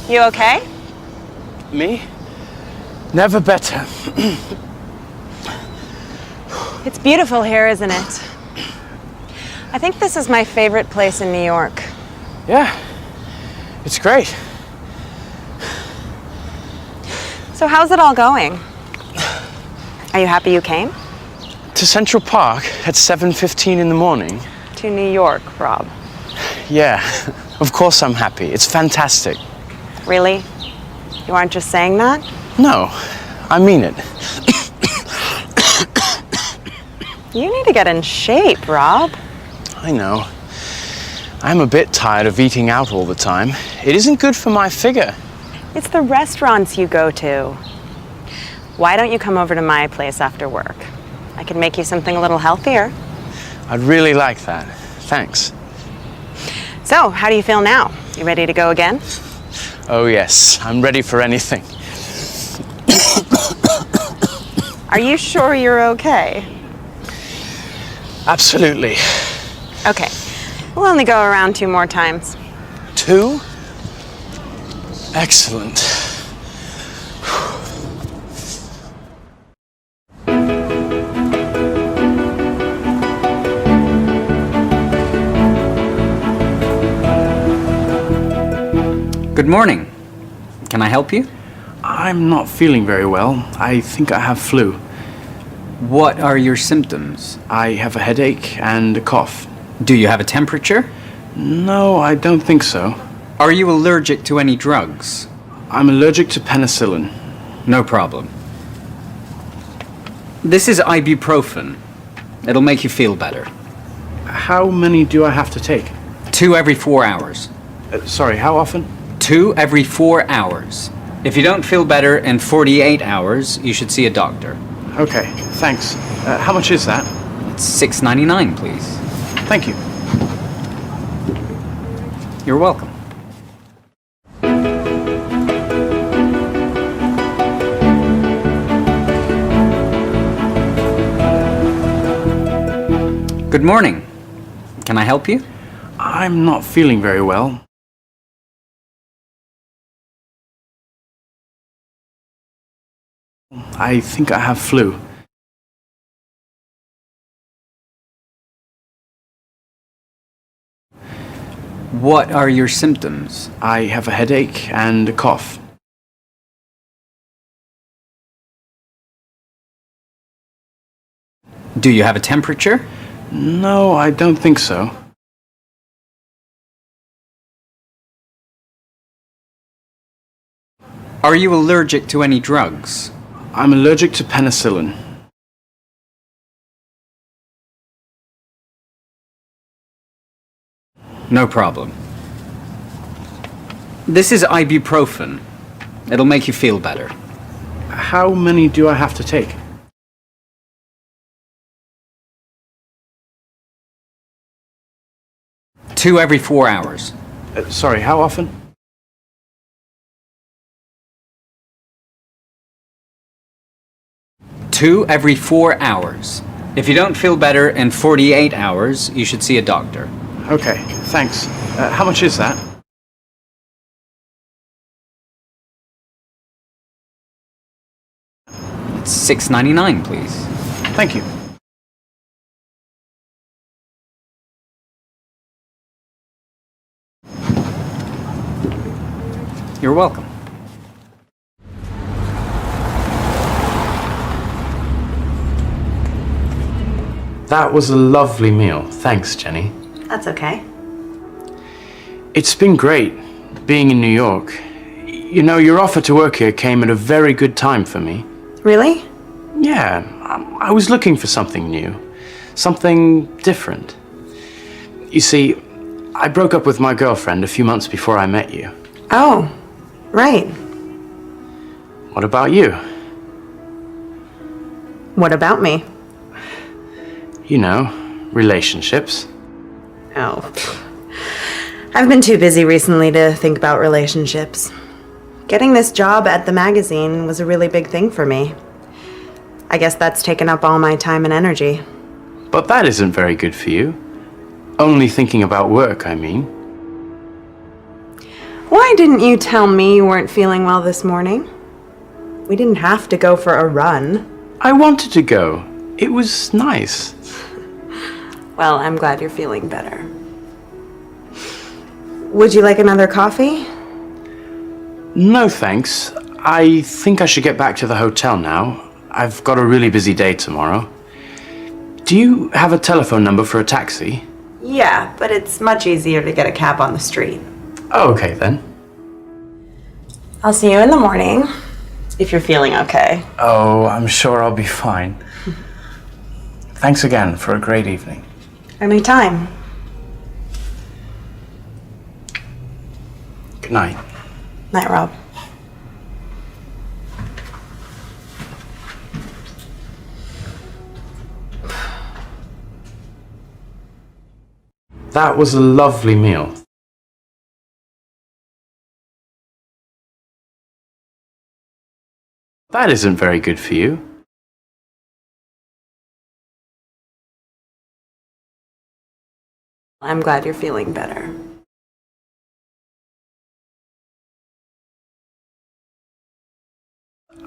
You okay? Me? Never better. It's beautiful here, isn't it? I think this is my favorite place in New York. Yeah, it's great. So how's it all going? Are you happy you came? To Central Park at 7:15 in the morning? To New York, Rob. Yeah, of course I'm happy. It's fantastic. Really? You aren't just saying that? No, I mean it. You need to get in shape, Rob. I know. I'm a bit tired of eating out all the time. It isn't good for my figure. It's the restaurants you go to. Why don't you come over to my place after work? I can make you something a little healthier. I'd really like that. Thanks. So, how do you feel now? You ready to go again? Oh yes, I'm ready for anything. Are you sure you're okay? Absolutely. Okay. We'll only go around 2 more times. 2? Excellent. Good morning. Can I help you? I'm not feeling very well. I think I have flu. What are your symptoms? I have a headache and a cough. Do you have a temperature? No, I don't think so. Are you allergic to any drugs? I'm allergic to penicillin. No problem. This is ibuprofen. It'll make you feel better. How many do I have to take? 2 every 4 hours. Sorry, how often? 2 every 4 hours. If you don't feel better in 48 hours, you should see a doctor. Okay, thanks. How much is that? It's $6.99, please. Thank you. You're welcome. Good morning. Can I help you? I'm not feeling very well. I think I have flu. What are your symptoms? I have a headache and a cough. Do you have a temperature? No, I don't think so. Are you allergic to any drugs? I'm allergic to penicillin. No problem. This is ibuprofen. It'll make you feel better. How many do I have to take? 2 every 4 hours. Sorry, how often? Two every 4 hours. If you don't feel better in 48 hours, you should see a doctor. Okay, thanks. How much is that? It's $6.99, please. Thank you. You're welcome. That was a lovely meal. Thanks, Jenny. That's okay. It's been great being in New York. You know, your offer to work here came at a very good time for me. Really? Yeah, I was looking for something new, something different. You see, I broke up with my girlfriend a few months before I met you. Oh, right. What about you? What about me? You know, relationships. Oh. I've been too busy recently to think about relationships. Getting this job at the magazine was a really big thing for me. I guess that's taken up all my time and energy. But that isn't very good for you. Only thinking about work, I mean. Why didn't you tell me you weren't feeling well this morning? We didn't have to go for a run. I wanted to go. It was nice. Well, I'm glad you're feeling better. Would you like another coffee? No, thanks. I think I should get back to the hotel now. I've got a really busy day tomorrow. Do you have a telephone number for a taxi? Yeah, but it's much easier to get a cab on the street. Oh, okay then. I'll see you in the morning, if you're feeling okay. Oh, I'm sure I'll be fine. Thanks again for a great evening. Anytime. Good night. Night, Rob. That was a lovely meal. That isn't very good for you. I'm glad you're feeling better.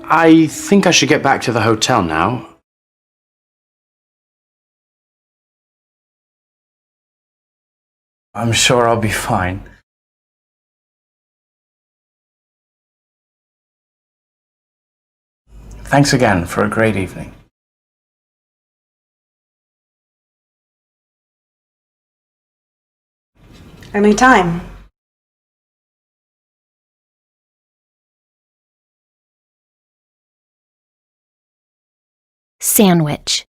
I think I should get back to the hotel now. I'm sure I'll be fine. Thanks again for a great evening. Anytime. Sandwich.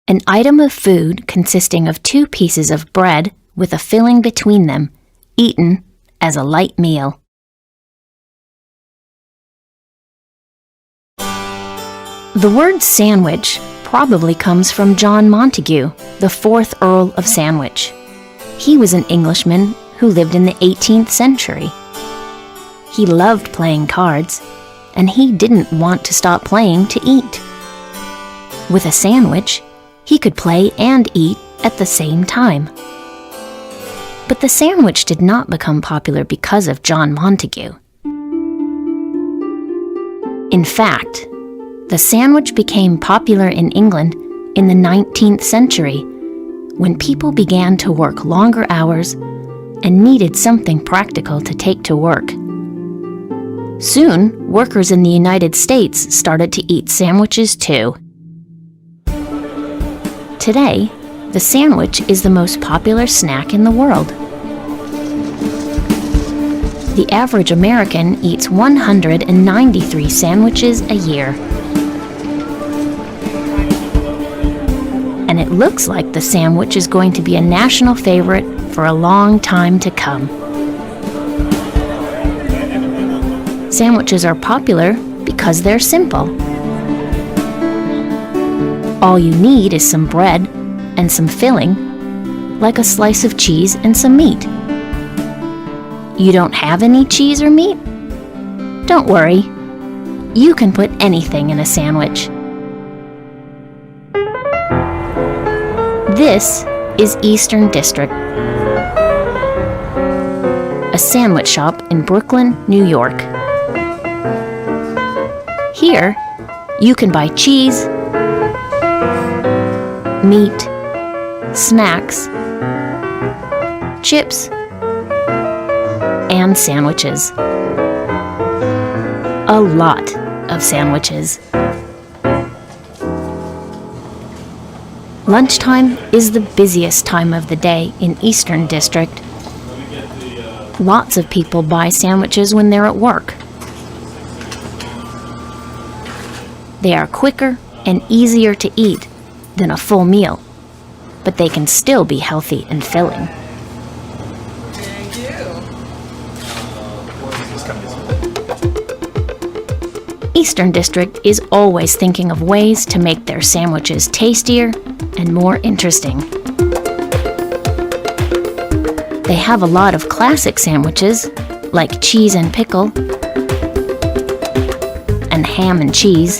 An item of food consisting of 2 pieces of bread with a filling between them, eaten as a light meal. The word sandwich probably comes from John Montagu, the 4th Earl of Sandwich. He was an Englishman who lived in the 18th century. He loved playing cards, and he didn't want to stop playing to eat. With a sandwich, he could play and eat at the same time. But the sandwich did not become popular because of John Montagu. In fact, the sandwich became popular in England in the 19th century when people began to work longer hours and needed something practical to take to work. Soon, workers in the United States started to eat sandwiches too. Today, the sandwich is the most popular snack in the world. The average American eats 193 sandwiches a year. And it looks like the sandwich is going to be a national favorite for a long time to come. Sandwiches are popular because they're simple. All you need is some bread and some filling, like a slice of cheese and some meat. You don't have any cheese or meat? Don't worry. You can put anything in a sandwich. This is Eastern District, a sandwich shop in Brooklyn, New York. Here, you can buy cheese, meat, snacks, chips, and sandwiches. A lot of sandwiches. Lunchtime is the busiest time of the day in Eastern District. Lots of people buy sandwiches when they're at work. They are quicker and easier to eat than a full meal, but they can still be healthy and filling. Eastern District is always thinking of ways to make their sandwiches tastier and more interesting. They have a lot of classic sandwiches, like cheese and pickle, and ham and cheese.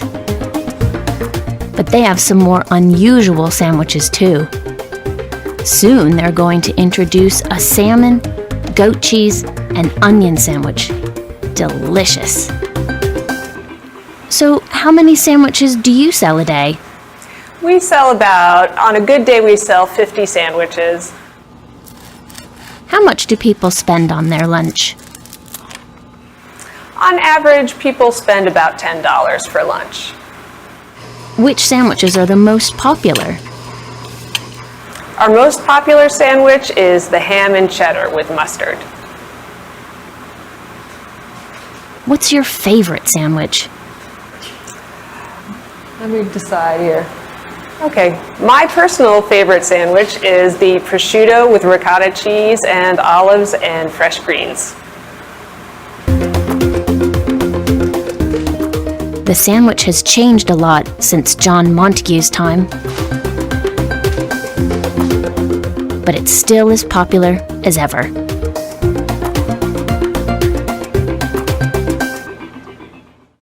But they have some more unusual sandwiches too. Soon they're going to introduce a salmon, goat cheese, and onion sandwich. Delicious. So, how many sandwiches do you sell a day? We sell on a good day, we sell 50 sandwiches. How much do people spend on their lunch? On average, people spend about $10 for lunch. Which sandwiches are the most popular? Our most popular sandwich is the ham and cheddar with mustard. What's your favorite sandwich? Let me decide here. Okay, my personal favorite sandwich is the prosciutto with ricotta cheese and olives and fresh greens. The sandwich has changed a lot since John Montague's time, but it's still as popular as ever.